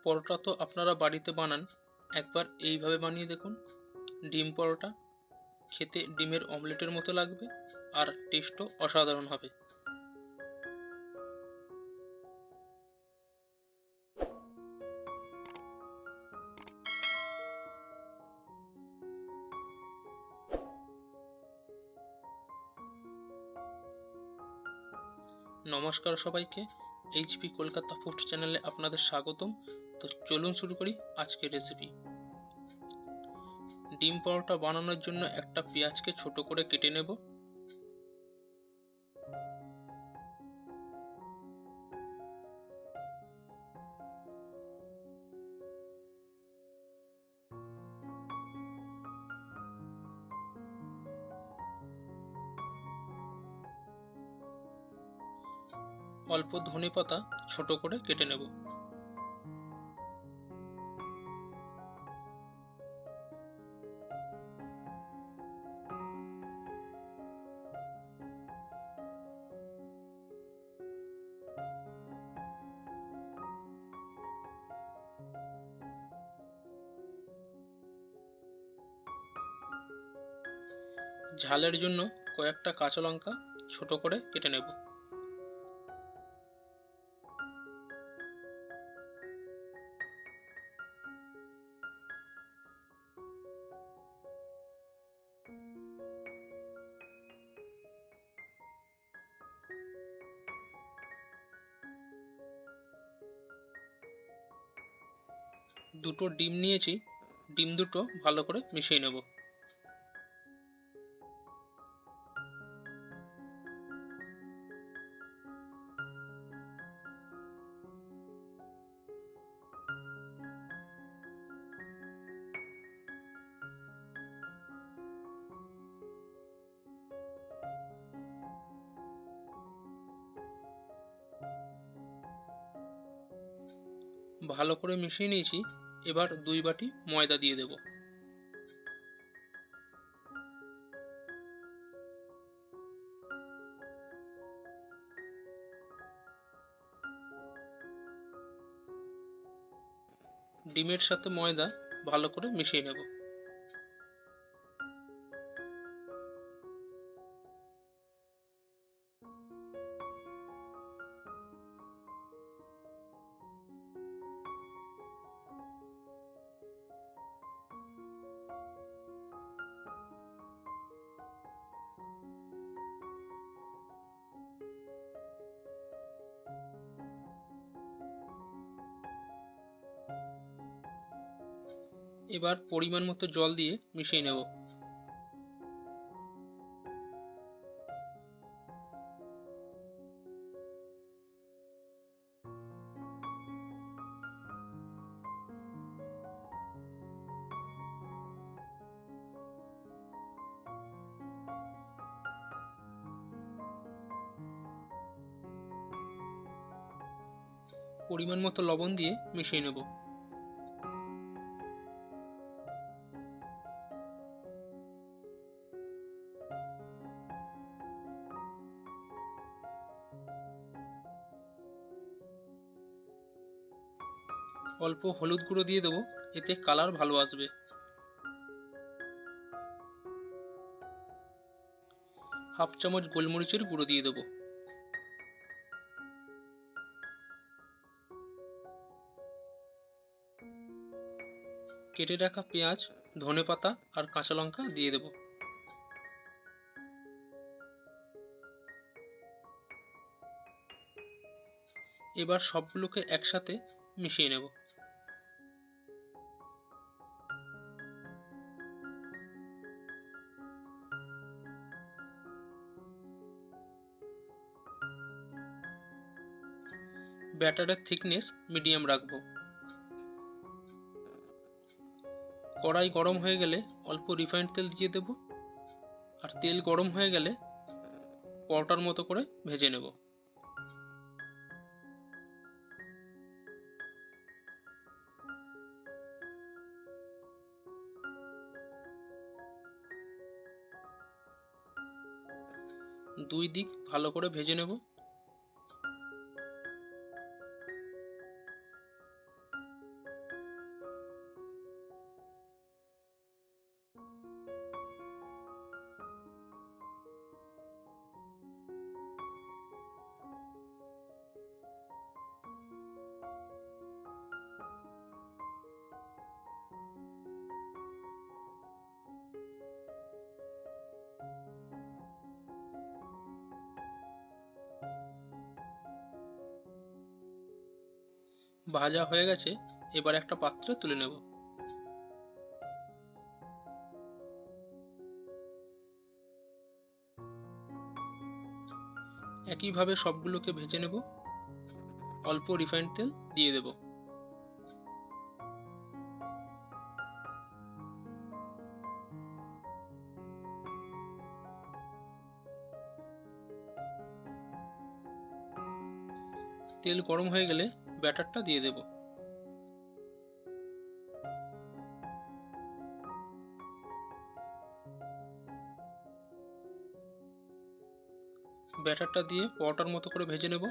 পরোটা তো আপনারা বাড়িতে বানান, একবার এইভাবে বানিয়ে দেখুন। ডিম পরোটা খেতে ডিমের অমলেটের মতো লাগবে, আর টেস্টও অসাধারণ হবে। নমস্কার সবাইকে, এইচপি কলকাতা ফুড চ্যানেলে আপনাদের স্বাগতম। তো চলুন শুরু করি আজকের রেসিপি। ডিম পরোটা বানানোর জন্য একটা পেঁয়াজকে ছোট করে কেটে নেব। অল্প ধনেপাতা ছোট করে কেটে নেব। ঝালের জন্য কয়েকটা কাঁচা লঙ্কা ছোট করে কেটে নেব। দুটো ডিম নিয়েছি, ডিম দুটো ভালো করে মিশিয়ে নেব। ভালো করে মিশিয়ে নিয়েছি, এবার 2 বাটি ময়দা দিয়ে দেব। ডিমের সাথে ময়দা ভালো করে মিশিয়ে নেব। এবার পরিমাণ মতো জল দিয়ে মিশিয়ে নেব। পরিমাণ মতো লবণ দিয়ে মিশিয়ে নেব। অল্প হলুদ গুঁড়ো দিয়ে দেবো, এতে কালার ভালো আসবে। হাফ চামচ গোলমরিচের গুঁড়ো দিয়ে দেবো। কেটে রাখা পেঁয়াজ, ধনেপাতা আর কাঁচা লঙ্কা দিয়ে দেবো। এবার সবগুলোকে একসাথে মিশিয়ে নেব। ব্যাটারের থিকনেস মিডিয়াম রাখবো। কড়াই গরম হয়ে গেলে অল্প রিফাইন্ড তেল দিয়ে দেব, আর তেল গরম হয়ে গেলে পরোটার মতো করে ভেজে নেব। দুই দিক ভালো করে ভেজে নেব। ভাজা হয়ে গেছে, এবার একটা পাত্রে তুলে নেব। একইভাবে সবগুলোকে ভেজে নেব। অল্প রিফাইন্ড তেল দিয়ে দেব। তেল গরম হয়ে গেলে ব্যাটারটা দিয়ে দেব। ব্যাটারটা দিয়ে পরোটার মতো করে ভেজে নেব।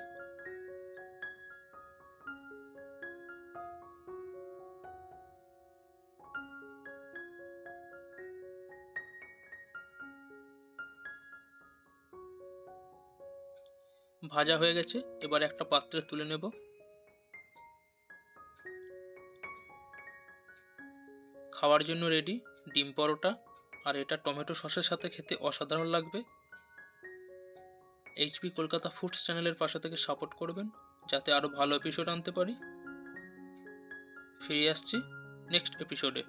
ভাজা হয়ে গেছে, এবার একটা পাত্রে তুলে নেব। খাওয়ার জন্য রেডি ডিম পরোটা, আর এটা টমেটো সসের সাথে খেতে অসাধারণ লাগবে। এইচপি কলকাতা ফুডস চ্যানেলের পাশে থেকে সাপোর্ট করবেন, যাতে আরও ভালো এপিসোড আনতে পারি। ফিরে আসছি নেক্সট এপিসোডে।